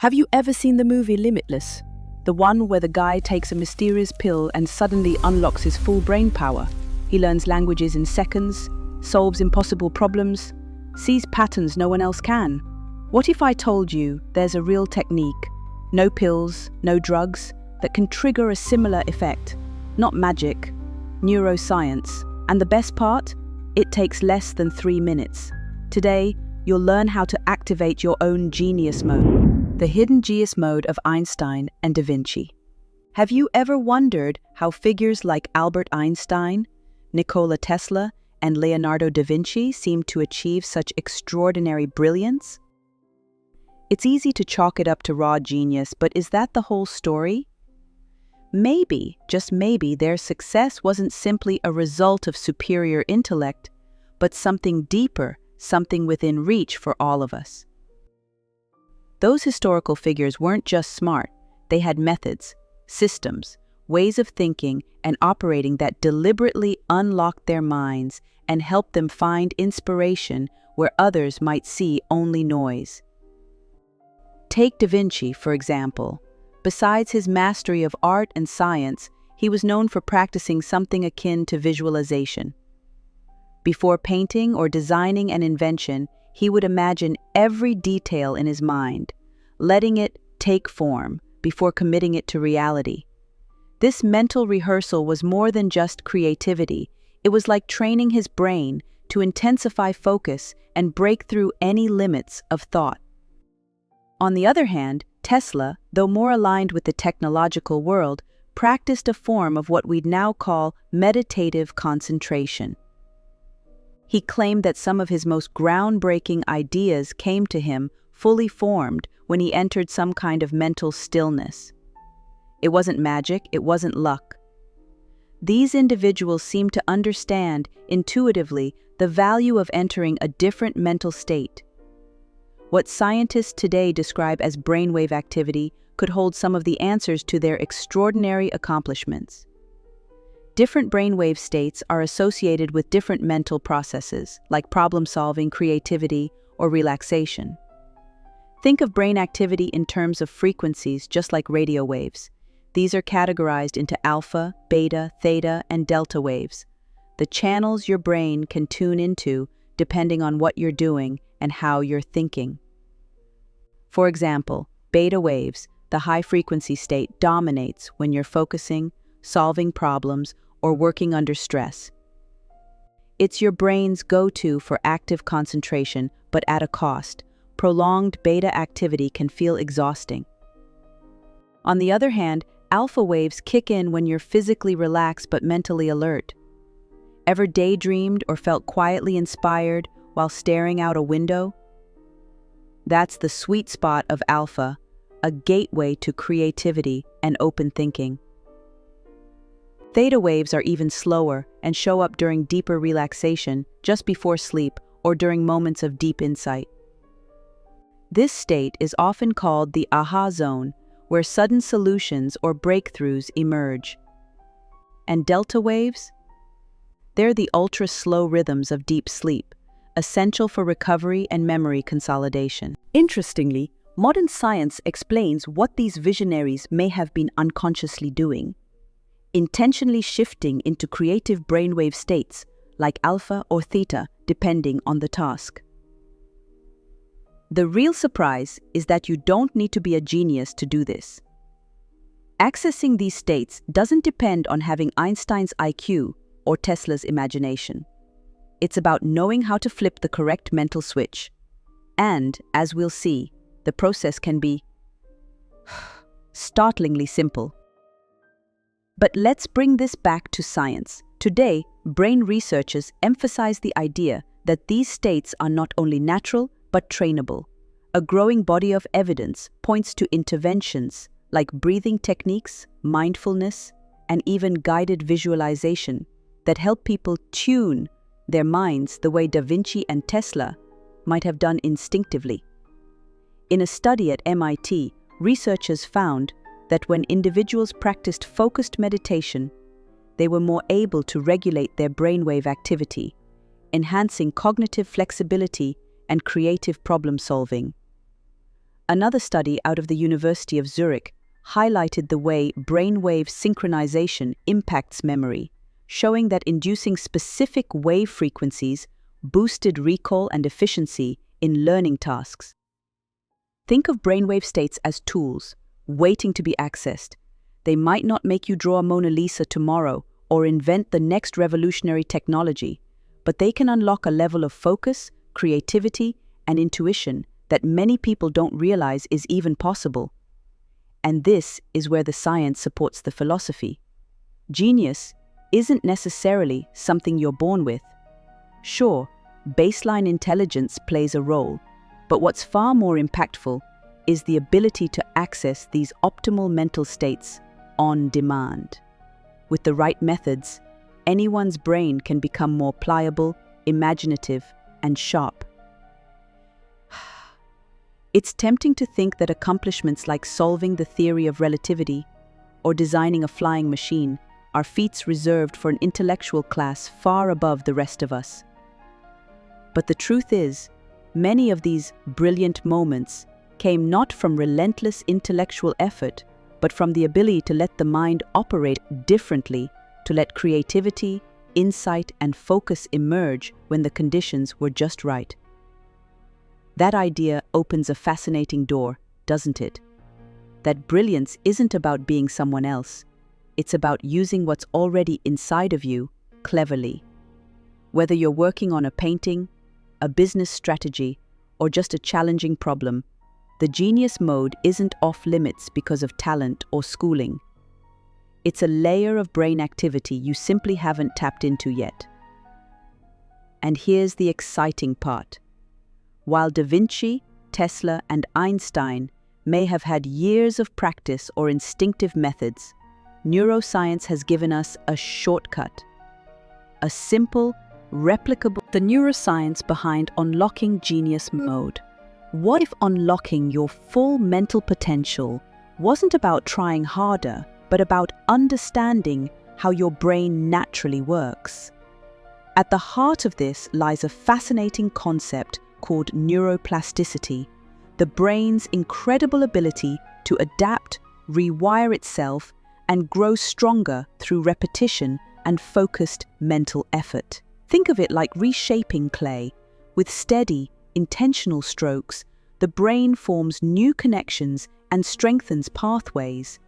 Have you ever seen the movie Limitless? The one where the guy takes a mysterious pill and suddenly unlocks his full brain power. He learns languages in seconds, solves impossible problems, sees patterns no one else can. What if I told you there's a real technique, no pills, no drugs, that can trigger a similar effect? Not magic, neuroscience. And the best part? It takes less than 3 minutes. Today, you'll learn how to activate your own genius mode, the hidden genius mode of Einstein and da Vinci. Have you ever wondered how figures like Albert Einstein, Nikola Tesla, and Leonardo da Vinci seem to achieve such extraordinary brilliance? It's easy to chalk it up to raw genius, but is that the whole story? Maybe, just maybe, their success wasn't simply a result of superior intellect, but something deeper, something within reach for all of us. Those historical figures weren't just smart, they had methods, systems, ways of thinking and operating that deliberately unlocked their minds and helped them find inspiration where others might see only noise. Take da Vinci, for example. Besides his mastery of art and science, he was known for practicing something akin to visualization. Before painting or designing an invention, he would imagine every detail in his mind, letting it take form before committing it to reality. This mental rehearsal was more than just creativity. It was like training his brain to intensify focus and break through any limits of thought. On the other hand, Tesla, though more aligned with the technological world, practiced a form of what we'd now call meditative concentration. He claimed that some of his most groundbreaking ideas came to him fully formed when he entered some kind of mental stillness. It wasn't magic, it wasn't luck. These individuals seemed to understand intuitively the value of entering a different mental state. What scientists today describe as brainwave activity could hold some of the answers to their extraordinary accomplishments. Different brainwave states are associated with different mental processes, like problem-solving, creativity, or relaxation. Think of brain activity in terms of frequencies, just like radio waves. These are categorized into alpha, beta, theta, and delta waves, the channels your brain can tune into depending on what you're doing and how you're thinking. For example, beta waves, the high-frequency state, dominates when you're focusing, solving problems, or working under stress. It's your brain's go-to for active concentration, but at a cost. Prolonged beta activity can feel exhausting. On the other hand, alpha waves kick in when you're physically relaxed but mentally alert. Ever daydreamed or felt quietly inspired while staring out a window? That's the sweet spot of alpha, a gateway to creativity and open thinking. Theta waves are even slower and show up during deeper relaxation, just before sleep, or during moments of deep insight. This state is often called the aha zone, where sudden solutions or breakthroughs emerge. And delta waves? They're the ultra-slow rhythms of deep sleep, essential for recovery and memory consolidation. Interestingly, modern science explains what these visionaries may have been unconsciously doing, intentionally shifting into creative brainwave states, like alpha or theta, depending on the task. The real surprise is that you don't need to be a genius to do this. Accessing these states doesn't depend on having Einstein's IQ or Tesla's imagination. It's about knowing how to flip the correct mental switch. And, as we'll see, the process can be startlingly simple. But let's bring this back to science. Today, brain researchers emphasize the idea that these states are not only natural, but trainable. A growing body of evidence points to interventions like breathing techniques, mindfulness, and even guided visualization that help people tune their minds the way da Vinci and Tesla might have done instinctively. In a study at MIT, researchers found that when individuals practiced focused meditation, they were more able to regulate their brainwave activity, enhancing cognitive flexibility and creative problem-solving. Another study out of the University of Zurich highlighted the way brainwave synchronization impacts memory, showing that inducing specific wave frequencies boosted recall and efficiency in learning tasks. Think of brainwave states as tools, waiting to be accessed. They might not make you draw a Mona Lisa tomorrow or invent the next revolutionary technology, but they can unlock a level of focus, creativity, and intuition that many people don't realize is even possible. And this is where the science supports the philosophy. Genius isn't necessarily something you're born with. Sure, baseline intelligence plays a role, but what's far more impactful is the ability to access these optimal mental states on demand. With the right methods, anyone's brain can become more pliable, imaginative, and sharp. It's tempting to think that accomplishments like solving the theory of relativity or designing a flying machine are feats reserved for an intellectual class far above the rest of us. But the truth is, many of these brilliant moments came not from relentless intellectual effort, but from the ability to let the mind operate differently, to let creativity, insight, and focus emerge when the conditions were just right. That idea opens a fascinating door, doesn't it? That brilliance isn't about being someone else. It's about using what's already inside of you cleverly. Whether you're working on a painting, a business strategy, or just a challenging problem, the genius mode isn't off limits because of talent or schooling. It's a layer of brain activity you simply haven't tapped into yet. And here's the exciting part. While Da Vinci, Tesla, and Einstein may have had years of practice or instinctive methods, neuroscience has given us a shortcut. A simple, replicable, the neuroscience behind unlocking genius mode. What if unlocking your full mental potential wasn't about trying harder, but about understanding how your brain naturally works? At the heart of this lies a fascinating concept called neuroplasticity, the brain's incredible ability to adapt, rewire itself, and grow stronger through repetition and focused mental effort. Think of it like reshaping clay. With steady, intentional strokes, the brain forms new connections and strengthens pathways.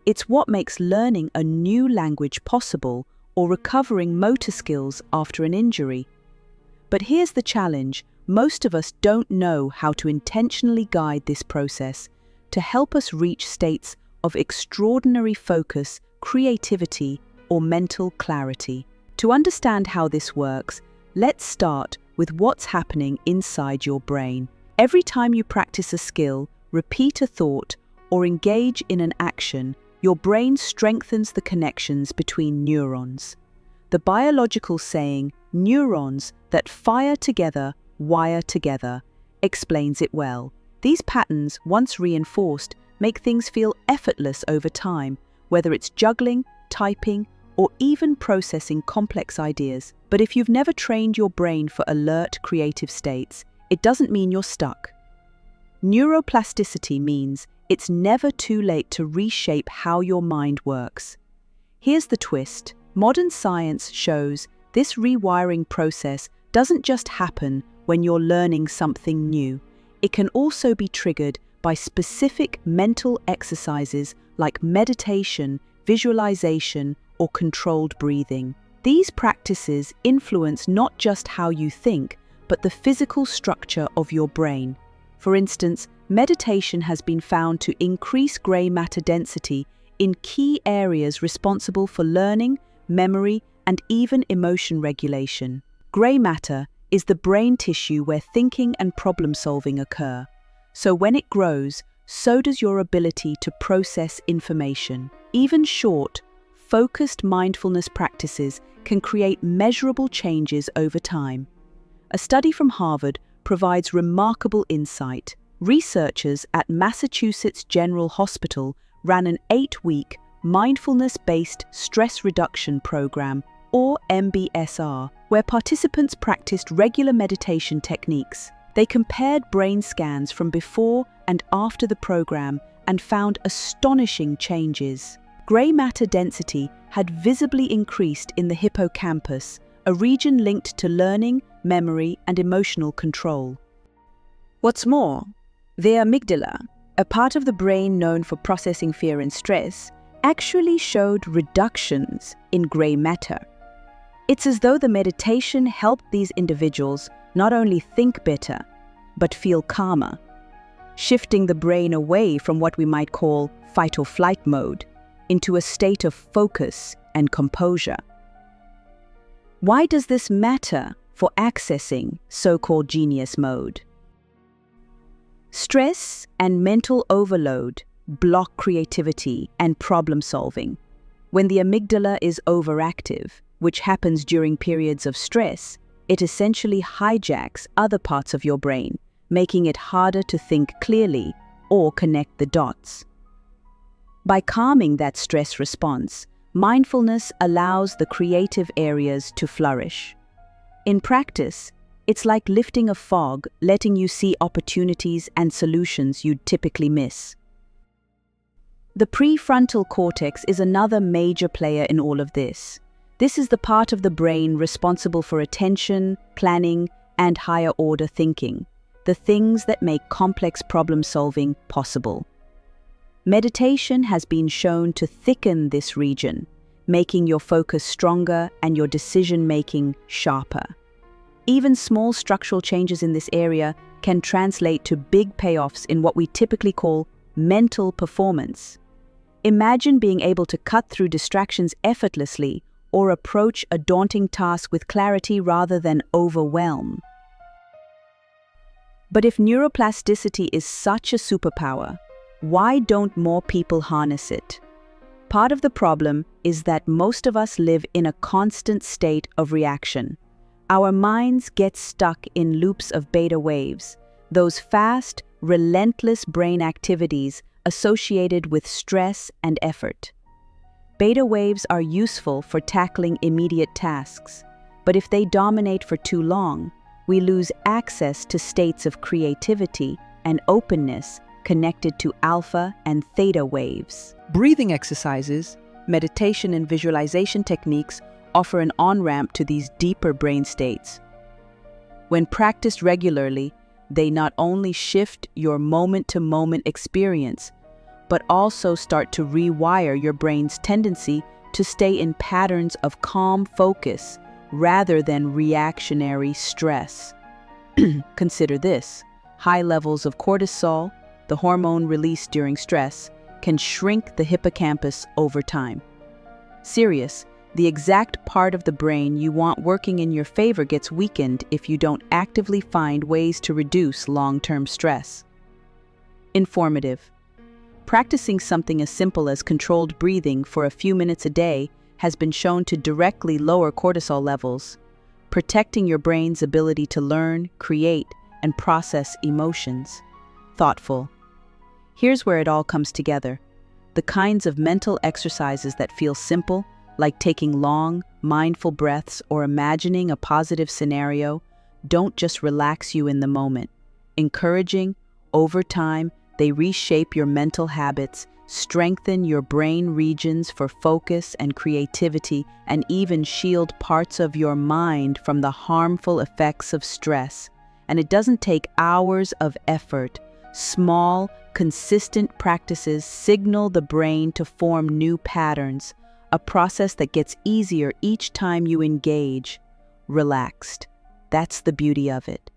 It's what makes learning a new language possible or recovering motor skills after an injury. But here's the challenge. Most of us don't know how to intentionally guide this process to help us reach states of extraordinary focus, creativity, or mental clarity. To understand how this works, let's start with what's happening inside your brain. Every time you practice a skill, repeat a thought, or engage in an action, your brain strengthens the connections between neurons. The biological saying, "neurons that fire together, wire together," explains it well. These patterns, once reinforced, make things feel effortless over time, whether it's juggling, typing, or even processing complex ideas. But if you've never trained your brain for alert, creative states, it doesn't mean you're stuck. Neuroplasticity means it's never too late to reshape how your mind works. Here's the twist. Modern science shows this rewiring process doesn't just happen when you're learning something new. It can also be triggered by specific mental exercises like meditation, visualization, or controlled breathing. These practices influence not just how you think, but the physical structure of your brain. For instance, meditation has been found to increase gray matter density in key areas responsible for learning, memory, and even emotion regulation. Gray matter is the brain tissue where thinking and problem-solving occur. So when it grows, so does your ability to process information. Even short, focused mindfulness practices can create measurable changes over time. A study from Harvard provides remarkable insight. Researchers at Massachusetts General Hospital ran an 8-week mindfulness-based stress reduction program, or MBSR, where participants practiced regular meditation techniques. They compared brain scans from before and after the program and found astonishing changes. Grey matter density had visibly increased in the hippocampus, a region linked to learning, memory, and emotional control. What's more, the amygdala, a part of the brain known for processing fear and stress, actually showed reductions in grey matter. It's as though the meditation helped these individuals not only think better, but feel calmer, shifting the brain away from what we might call fight or flight mode into a state of focus and composure. Why does this matter for accessing so-called genius mode? Stress and mental overload block creativity and problem-solving. When the amygdala is overactive, which happens during periods of stress, it essentially hijacks other parts of your brain, making it harder to think clearly or connect the dots. By calming that stress response, mindfulness allows the creative areas to flourish. In practice, it's like lifting a fog, letting you see opportunities and solutions you'd typically miss. The prefrontal cortex is another major player in all of this. This is the part of the brain responsible for attention, planning, and higher-order thinking, the things that make complex problem-solving possible. Meditation has been shown to thicken this region, making your focus stronger and your decision-making sharper. Even small structural changes in this area can translate to big payoffs in what we typically call mental performance. Imagine being able to cut through distractions effortlessly or approach a daunting task with clarity rather than overwhelm. But if neuroplasticity is such a superpower, why don't more people harness it? Part of the problem is that most of us live in a constant state of reaction. Our minds get stuck in loops of beta waves, those fast, relentless brain activities associated with stress and effort. Beta waves are useful for tackling immediate tasks, but if they dominate for too long, we lose access to states of creativity and openness connected to alpha and theta waves. Breathing exercises, meditation, and visualization techniques offer an on-ramp to these deeper brain states. When practiced regularly, they not only shift your moment-to-moment experience, but also start to rewire your brain's tendency to stay in patterns of calm focus rather than reactionary stress. Consider this: high levels of cortisol, the hormone released during stress, can shrink the hippocampus over time. Serious, the exact part of the brain you want working in your favor gets weakened if you don't actively find ways to reduce long-term stress. Informative. Practicing something as simple as controlled breathing for a few minutes a day has been shown to directly lower cortisol levels, protecting your brain's ability to learn, create, and process emotions. Thoughtful. Here's where it all comes together. The kinds of mental exercises that feel simple, like taking long, mindful breaths or imagining a positive scenario, don't just relax you in the moment. Encouraging, over time, they reshape your mental habits, strengthen your brain regions for focus and creativity, and even shield parts of your mind from the harmful effects of stress. And it doesn't take hours of effort. Small, consistent practices signal the brain to form new patterns, a process that gets easier each time you engage. Relaxed. That's the beauty of it.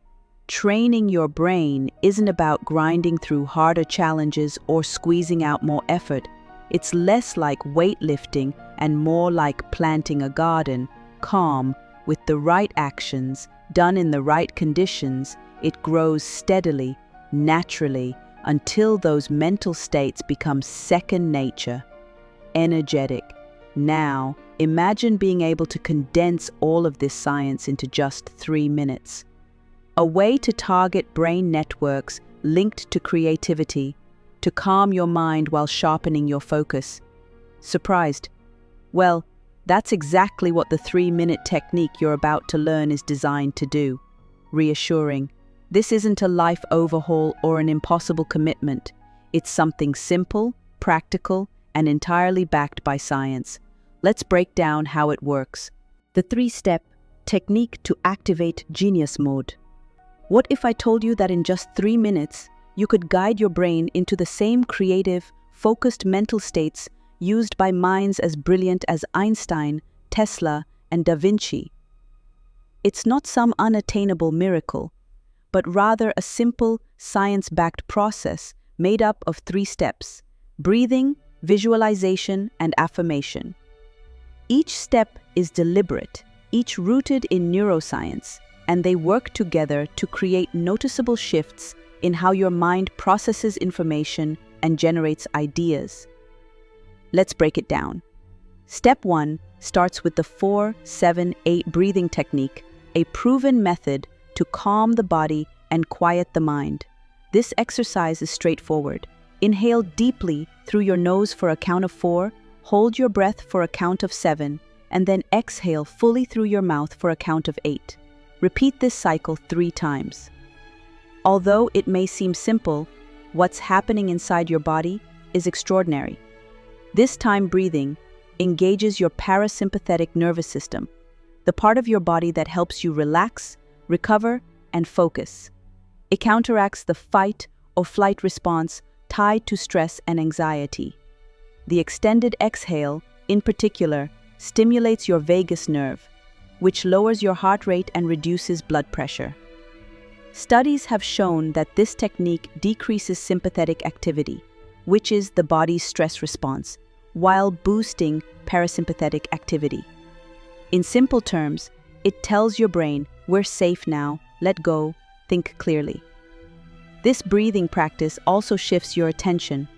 Training your brain isn't about grinding through harder challenges or squeezing out more effort. It's less like weightlifting and more like planting a garden, calm, with the right actions, done in the right conditions. It grows steadily, naturally, until those mental states become second nature. Energetic. Now, imagine being able to condense all of this science into just 3 minutes. A way to target brain networks linked to creativity, to calm your mind while sharpening your focus. Surprised? Well, that's exactly what the 3-minute technique you're about to learn is designed to do. Reassuring. This isn't a life overhaul or an impossible commitment. It's something simple, practical, and entirely backed by science. Let's break down how it works. The 3-step technique to activate genius mode. What if I told you that in just 3 minutes, you could guide your brain into the same creative, focused mental states used by minds as brilliant as Einstein, Tesla, and Da Vinci? It's not some unattainable miracle, but rather a simple, science-backed process made up of 3 steps: breathing, visualization, and affirmation. Each step is deliberate, each rooted in neuroscience, and they work together to create noticeable shifts in how your mind processes information and generates ideas. Let's break it down. Step 1 starts with the 4-7-8 breathing technique, a proven method to calm the body and quiet the mind. This exercise is straightforward. Inhale deeply through your nose for a count of 4, hold your breath for a count of 7, and then exhale fully through your mouth for a count of 8. Repeat this cycle 3 times. Although it may seem simple, what's happening inside your body is extraordinary. This time breathing engages your parasympathetic nervous system, the part of your body that helps you relax, recover, and focus. It counteracts the fight or flight response tied to stress and anxiety. The extended exhale, in particular, stimulates your vagus nerve, which lowers your heart rate and reduces blood pressure. Studies have shown that this technique decreases sympathetic activity, which is the body's stress response, while boosting parasympathetic activity. In simple terms, it tells your brain, "We're safe now, let go, think clearly." This breathing practice also shifts your attention.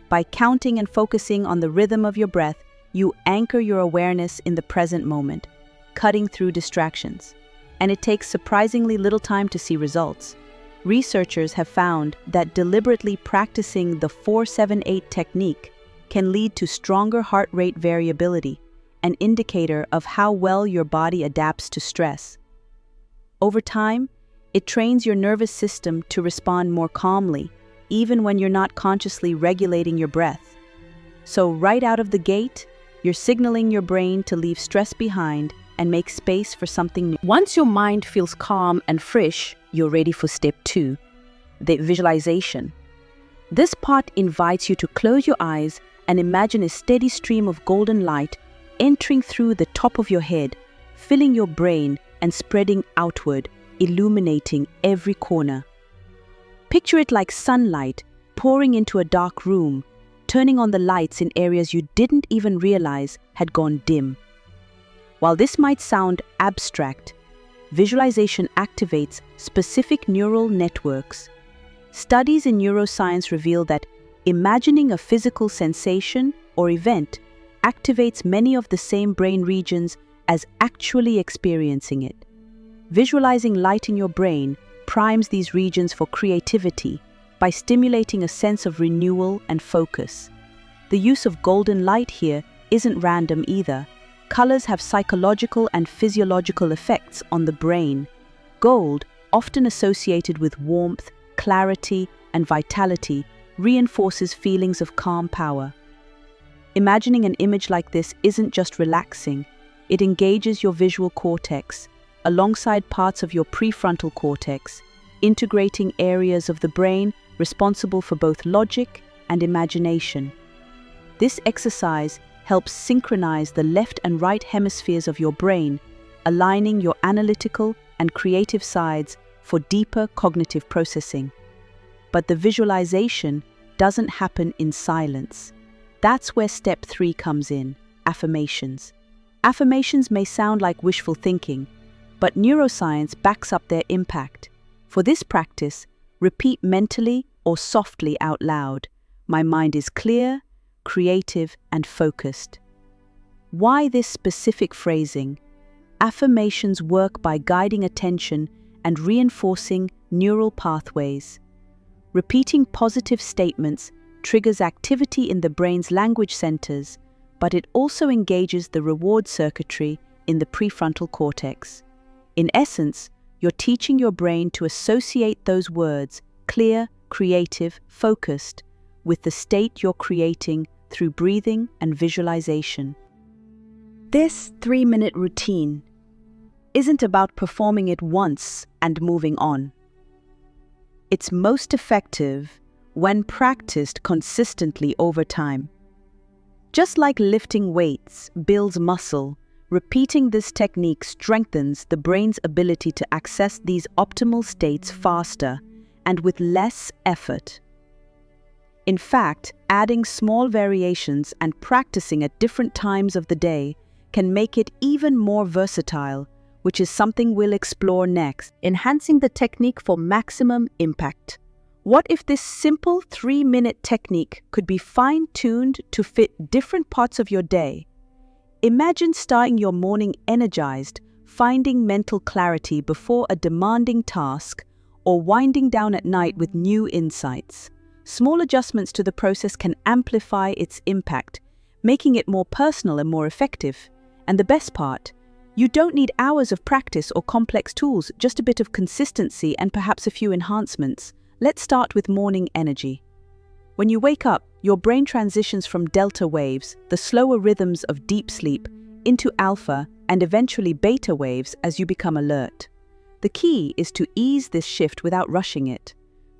By counting and focusing on the rhythm of your breath, you anchor your awareness in the present moment, cutting through distractions. And it takes surprisingly little time to see results. Researchers have found that deliberately practicing the 4-7-8 technique can lead to stronger heart rate variability, an indicator of how well your body adapts to stress. Over time, it trains your nervous system to respond more calmly, even when you're not consciously regulating your breath. So right out of the gate, you're signaling your brain to leave stress behind and make space for something new. Once your mind feels calm and fresh, you're ready for step 2, the visualization. This part invites you to close your eyes and imagine a steady stream of golden light entering through the top of your head, filling your brain and spreading outward, illuminating every corner. Picture it like sunlight pouring into a dark room, turning on the lights in areas you didn't even realize had gone dim. While this might sound abstract, visualization activates specific neural networks. Studies in neuroscience reveal that imagining a physical sensation or event activates many of the same brain regions as actually experiencing it. Visualizing light in your brain primes these regions for creativity by stimulating a sense of renewal and focus. The use of golden light here isn't random either. Colors have psychological and physiological effects on the brain. Gold, often associated with warmth, clarity, and vitality, reinforces feelings of calm power. Imagining an image like this isn't just relaxing, it engages your visual cortex, alongside parts of your prefrontal cortex, integrating areas of the brain responsible for both logic and imagination. This exercise helps synchronize the left and right hemispheres of your brain, aligning your analytical and creative sides for deeper cognitive processing. But the visualization doesn't happen in silence. That's where step 3 comes in, affirmations. Affirmations may sound like wishful thinking, but neuroscience backs up their impact. For this practice, repeat mentally or softly out loud, "My mind is clear, creative, and focused." Why this specific phrasing? Affirmations work by guiding attention and reinforcing neural pathways. Repeating positive statements triggers activity in the brain's language centers, but it also engages the reward circuitry in the prefrontal cortex. In essence, you're teaching your brain to associate those words, clear, creative, focused, with the state you're creating through breathing and visualization. This 3-minute routine isn't about performing it once and moving on. It's most effective when practiced consistently over time. Just like lifting weights builds muscle, repeating this technique strengthens the brain's ability to access these optimal states faster and with less effort. In fact, adding small variations and practicing at different times of the day can make it even more versatile, which is something we'll explore next, enhancing the technique for maximum impact. What if this simple 3-minute technique could be fine-tuned to fit different parts of your day? Imagine starting your morning energized, finding mental clarity before a demanding task, or winding down at night with new insights. Small adjustments to the process can amplify its impact, making it more personal and more effective. And the best part, you don't need hours of practice or complex tools, just a bit of consistency and perhaps a few enhancements. Let's start with morning energy. When you wake up, your brain transitions from delta waves, the slower rhythms of deep sleep, into alpha and eventually beta waves as you become alert. The key is to ease this shift without rushing it.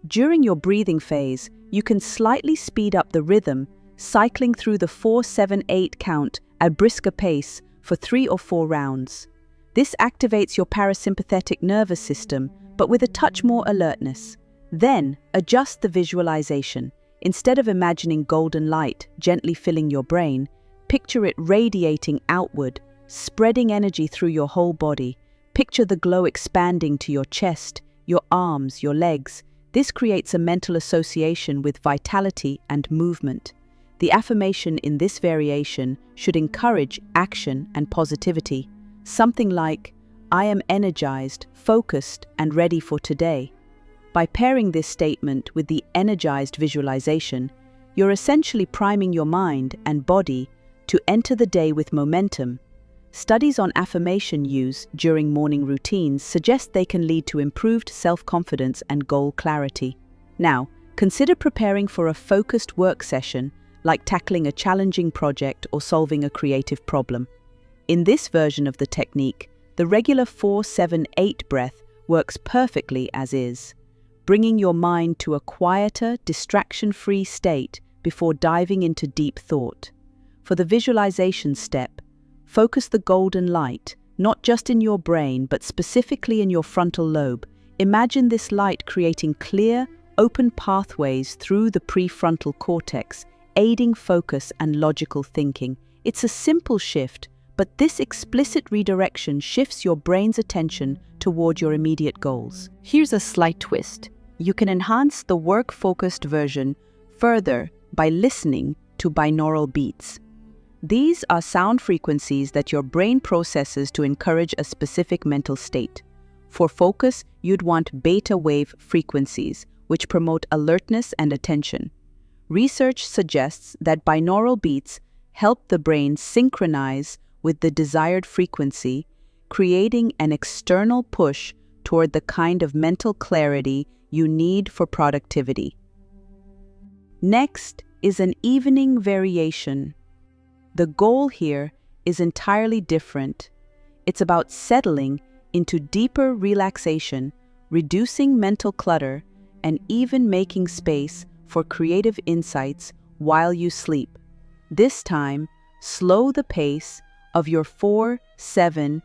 During your breathing phase, you can slightly speed up the rhythm, cycling through the 4-7-8 count at brisker pace for 3 or 4 rounds. This activates your parasympathetic nervous system, but with a touch more alertness. Then, adjust the visualization. Instead of imagining golden light gently filling your brain, picture it radiating outward, spreading energy through your whole body. Picture the glow expanding to your chest, your arms, your legs. This creates a mental association with vitality and movement. The affirmation in this variation should encourage action and positivity. Something like, "I am energized, focused, and ready for today." By pairing this statement with the energized visualization, you're essentially priming your mind and body to enter the day with momentum. Studies on affirmation use during morning routines suggest they can lead to improved self-confidence and goal clarity. Now, consider preparing for a focused work session, like tackling a challenging project or solving a creative problem. In this version of the technique, the regular 4-7-8 breath works perfectly as is, bringing your mind to a quieter, distraction-free state before diving into deep thought. For the visualization step, focus the golden light, not just in your brain, but specifically in your frontal lobe. Imagine this light creating clear, open pathways through the prefrontal cortex, aiding focus and logical thinking. It's a simple shift, but this explicit redirection shifts your brain's attention toward your immediate goals. Here's a slight twist. You can enhance the work-focused version further by listening to binaural beats. These are sound frequencies that your brain processes to encourage a specific mental state. For focus, you'd want beta wave frequencies, which promote alertness and attention. Research suggests that binaural beats help the brain synchronize with the desired frequency, creating an external push toward the kind of mental clarity you need for productivity. Next is an evening variation. The goal here is entirely different. It's about settling into deeper relaxation, reducing mental clutter, and even making space for creative insights while you sleep. This time, slow the pace of your 4-7-8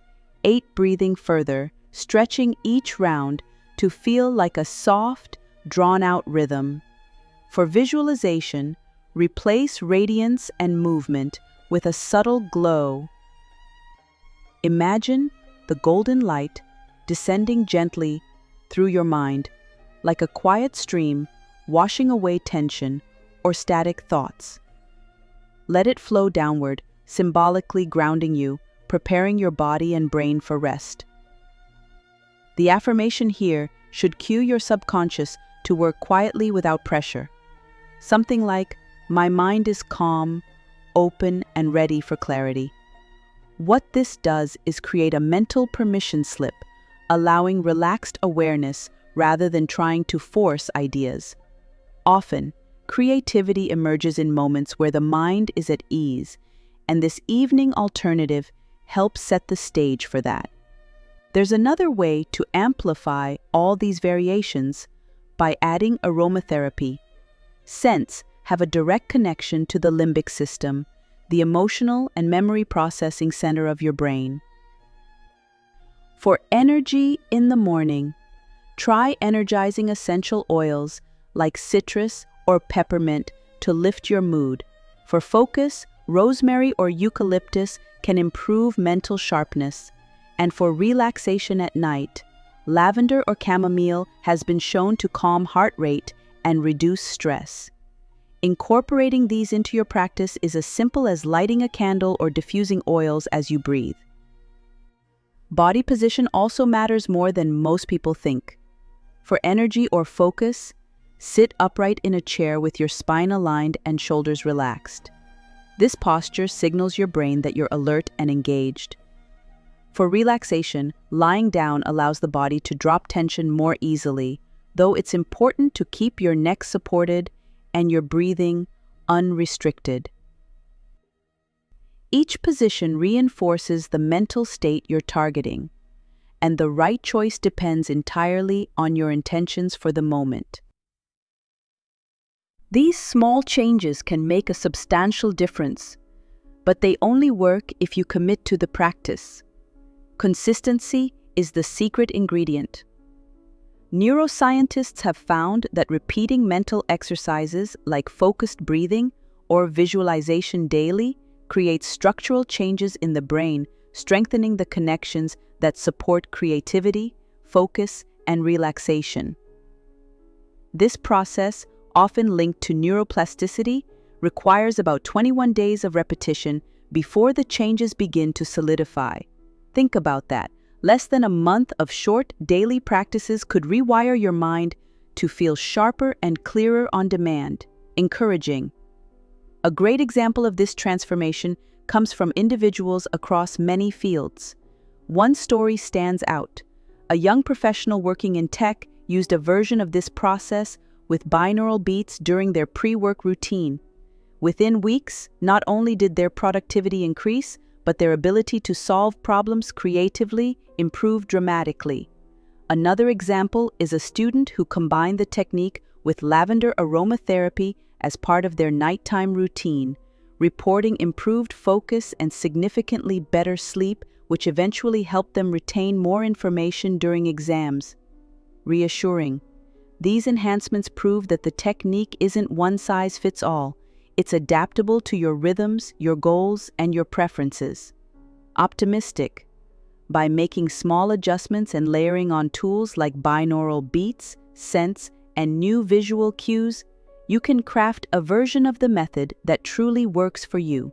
breathing further, stretching each round to feel like a soft, drawn-out rhythm. For visualization, replace radiance and movement with a subtle glow. Imagine the golden light descending gently through your mind, like a quiet stream washing away tension or static thoughts. Let it flow downward, symbolically grounding you, preparing your body and brain for rest. The affirmation here should cue your subconscious to work quietly without pressure. Something like, "My mind is calm, open, and ready for clarity." What this does is create a mental permission slip, allowing relaxed awareness rather than trying to force ideas. Often, creativity emerges in moments where the mind is at ease, and this evening alternative helps set the stage for that. There's another way to amplify all these variations by adding aromatherapy. Scents have a direct connection to the limbic system, the emotional and memory processing center of your brain. For energy in the morning, try energizing essential oils like citrus or peppermint to lift your mood. For focus, rosemary or eucalyptus can improve mental sharpness. And for relaxation at night, lavender or chamomile has been shown to calm heart rate and reduce stress. Incorporating these into your practice is as simple as lighting a candle or diffusing oils as you breathe. Body position also matters more than most people think. For energy or focus, sit upright in a chair with your spine aligned and shoulders relaxed. This posture signals your brain that you're alert and engaged. For relaxation, lying down allows the body to drop tension more easily, though it's important to keep your neck supported and your breathing unrestricted. Each position reinforces the mental state you're targeting, and the right choice depends entirely on your intentions for the moment. These small changes can make a substantial difference, but they only work if you commit to the practice. Consistency is the secret ingredient. Neuroscientists have found that repeating mental exercises like focused breathing or visualization daily creates structural changes in the brain, strengthening the connections that support creativity, focus, and relaxation. This process, often linked to neuroplasticity, requires about 21 days of repetition before the changes begin to solidify. Think about that. Less than a month of short daily practices could rewire your mind to feel sharper and clearer on demand. Encouraging. A great example of this transformation comes from individuals across many fields. One story stands out. A young professional working in tech used a version of this process with binaural beats during their pre-work routine. Within weeks, not only did their productivity increase, but their ability to solve problems creatively improved dramatically. Another example is a student who combined the technique with lavender aromatherapy as part of their nighttime routine, reporting improved focus and significantly better sleep, which eventually helped them retain more information during exams. Reassuring. These enhancements prove that the technique isn't one size fits all. It's adaptable to your rhythms, your goals, and your preferences. Optimistic. By making small adjustments and layering on tools like binaural beats, scents, and new visual cues, you can craft a version of the method that truly works for you.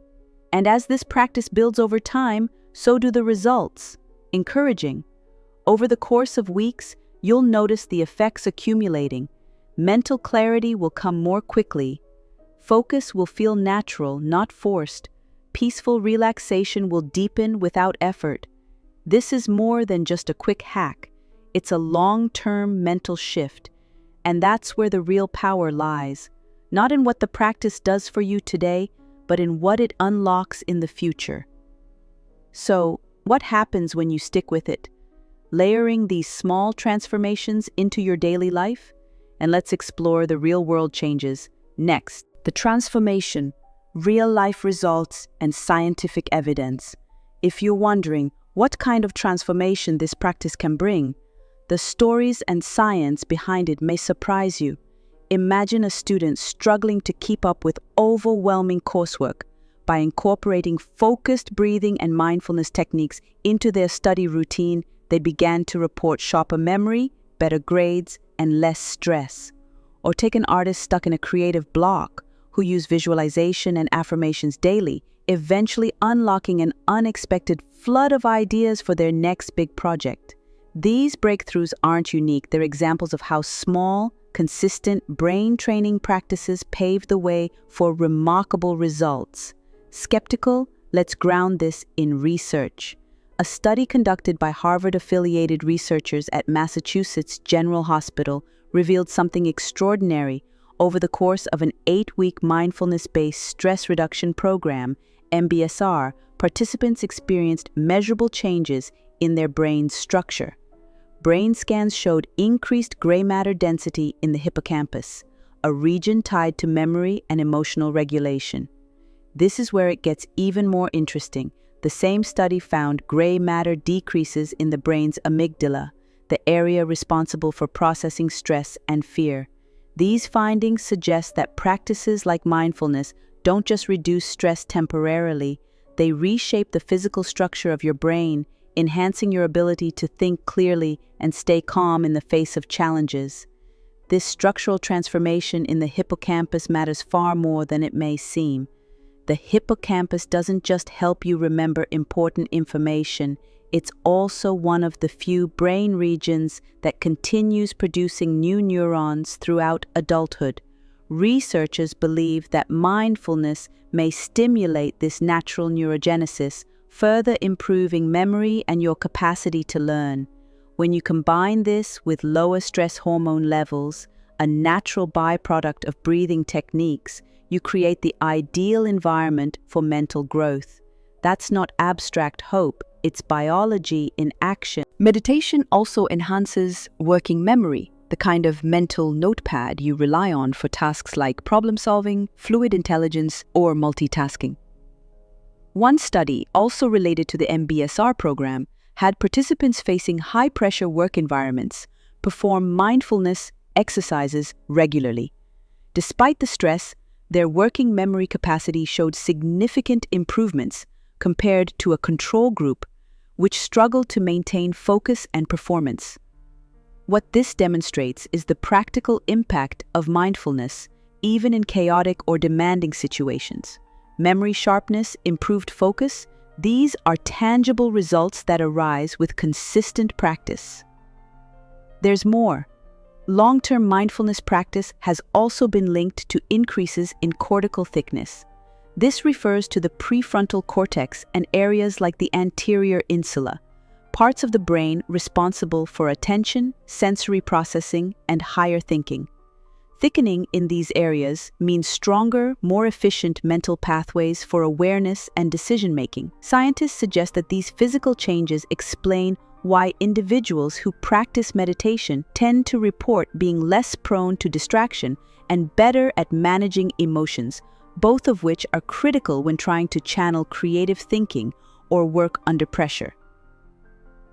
And as this practice builds over time, so do the results. Encouraging. Over the course of weeks, you'll notice the effects accumulating. Mental clarity will come more quickly. Focus will feel natural, not forced. Peaceful relaxation will deepen without effort. This is more than just a quick hack. It's a long-term mental shift. And that's where the real power lies. Not in what the practice does for you today, but in what it unlocks in the future. So, what happens when you stick with it? Layering these small transformations into your daily life? And let's explore the real-world changes next. The transformation, real-life results, and scientific evidence. If you're wondering what kind of transformation this practice can bring, the stories and science behind it may surprise you. Imagine a student struggling to keep up with overwhelming coursework. By incorporating focused breathing and mindfulness techniques into their study routine, they began to report sharper memory, better grades, and less stress. Or take an artist stuck in a creative block who use visualization and affirmations daily, eventually unlocking an unexpected flood of ideas for their next big project. These breakthroughs aren't unique. They're examples of how small, consistent brain training practices pave the way for remarkable results. Skeptical? Let's ground this in research. A study conducted by Harvard-affiliated researchers at Massachusetts General Hospital revealed something extraordinary. Over the course of an 8-week mindfulness-based stress reduction program, MBSR, participants experienced measurable changes in their brain's structure. Brain scans showed increased gray matter density in the hippocampus, a region tied to memory and emotional regulation. This is where it gets even more interesting. The same study found gray matter decreases in the brain's amygdala, the area responsible for processing stress and fear. These findings suggest that practices like mindfulness don't just reduce stress temporarily, they reshape the physical structure of your brain, enhancing your ability to think clearly and stay calm in the face of challenges. This structural transformation in the hippocampus matters far more than it may seem. The hippocampus doesn't just help you remember important information, it's also one of the few brain regions that continues producing new neurons throughout adulthood. Researchers believe that mindfulness may stimulate this natural neurogenesis, further improving memory and your capacity to learn. When you combine this with lower stress hormone levels, a natural byproduct of breathing techniques, you create the ideal environment for mental growth. That's not abstract hope, it's biology in action. Meditation also enhances working memory, the kind of mental notepad you rely on for tasks like problem-solving, fluid intelligence, or multitasking. One study, also related to the MBSR program, had participants facing high-pressure work environments perform mindfulness exercises regularly. Despite the stress, their working memory capacity showed significant improvements compared to a control group, which struggled to maintain focus and performance. What this demonstrates is the practical impact of mindfulness, even in chaotic or demanding situations. Memory sharpness, improved focus, these are tangible results that arise with consistent practice. There's more. Long-term mindfulness practice has also been linked to increases in cortical thickness. This refers to the prefrontal cortex and areas like the anterior insula, parts of the brain responsible for attention, sensory processing, and higher thinking. Thickening in these areas means stronger, more efficient mental pathways for awareness and decision-making. Scientists suggest that these physical changes explain why individuals who practice meditation tend to report being less prone to distraction and better at managing emotions, both of which are critical when trying to channel creative thinking or work under pressure.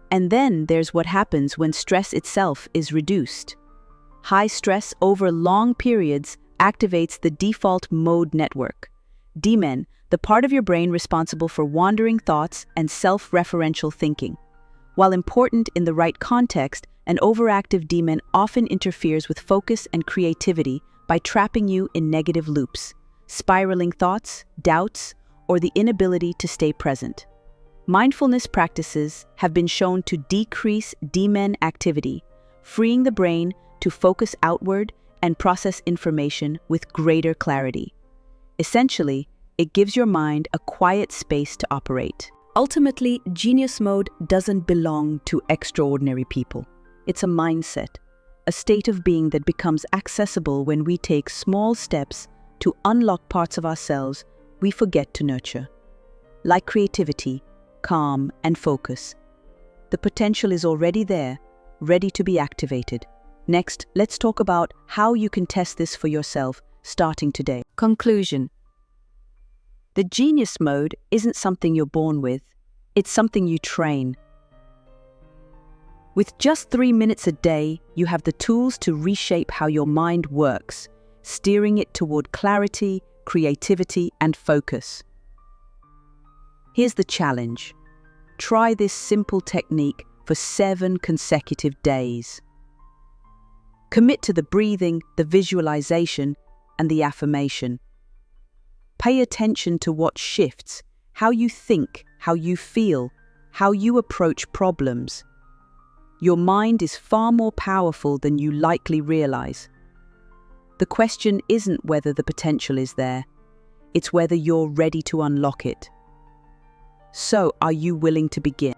And then there's what happens when stress itself is reduced. High stress over long periods activates the default mode network, DMN, the part of your brain responsible for wandering thoughts and self-referential thinking. While important in the right context, an overactive DMN often interferes with focus and creativity by trapping you in negative loops, spiraling thoughts, doubts, or the inability to stay present. Mindfulness practices have been shown to decrease DMN activity, freeing the brain to focus outward and process information with greater clarity. Essentially, it gives your mind a quiet space to operate. Ultimately, genius mode doesn't belong to extraordinary people. It's a mindset, a state of being that becomes accessible when we take small steps to unlock parts of ourselves we forget to nurture. Like creativity, calm, and focus. The potential is already there, ready to be activated. Next, let's talk about how you can test this for yourself, starting today. Conclusion. The genius mode isn't something you're born with, it's something you train. With just 3 minutes a day, you have the tools to reshape how your mind works, steering it toward clarity, creativity, and focus. Here's the challenge. Try this simple technique for 7 consecutive days. Commit to the breathing, the visualization, and the affirmation. Pay attention to what shifts, how you think, how you feel, how you approach problems. Your mind is far more powerful than you likely realize. The question isn't whether the potential is there, it's whether you're ready to unlock it. So, are you willing to begin?